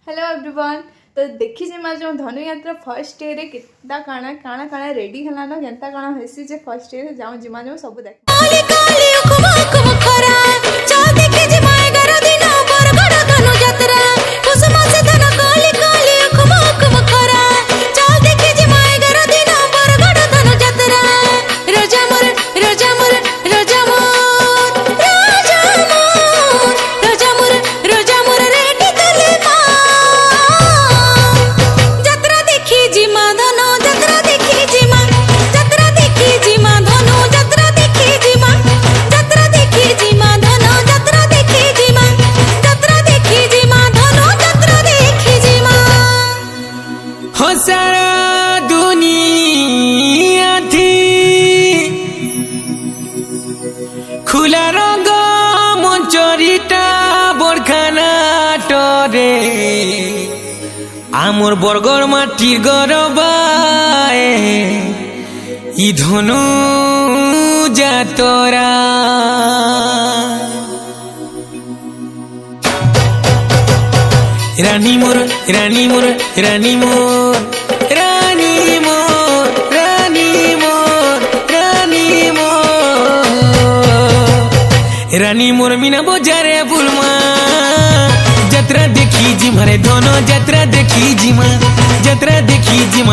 Hello everyone. तो देखी जे जो धनु यात्रा फर्स्ट डे रे कितना काना काना काना रेडी हला न केनता काना हेसी जे फर्स्ट डे जाऊ जिमा जो सब देख काली काली उखमा उखमा खरा चल देखी जे माय घर दिन बरगड़ धनु यात्रा कुसुम से धन काली काली उखमा उखमा खरा चल देखी जे माय घर दिन बरगड़ धनु यात्रा रोजा मोर रोजा मोर रोजा मोर रोजा मोर रोजा मोर रोजा मोर रेडी कले यात्रा देखी जी मां धनु यात्रा देखी जी मां यात्रा देखी जी मां धनु यात्रा देखी जी मां यात्रा देखी जी मां धनु यात्रा देखी जी मां यात्रा देखी जी मां धनु यात्रा देखी जी मां हो सारा दुनिया थी खुला रंग मंचरीटा बरखाना टरे आमर बरगड़ माटिर गरबाए इ धनु जातरा रानी मोर रानी मोर रानी मोर रानी मोर रानी मोर रानी मोर रानी मोर मीना बजारे बुलमा यात्रा देखी जी मारे दोनों यात्रा देखी जी मां यात्रा देखी जी मां।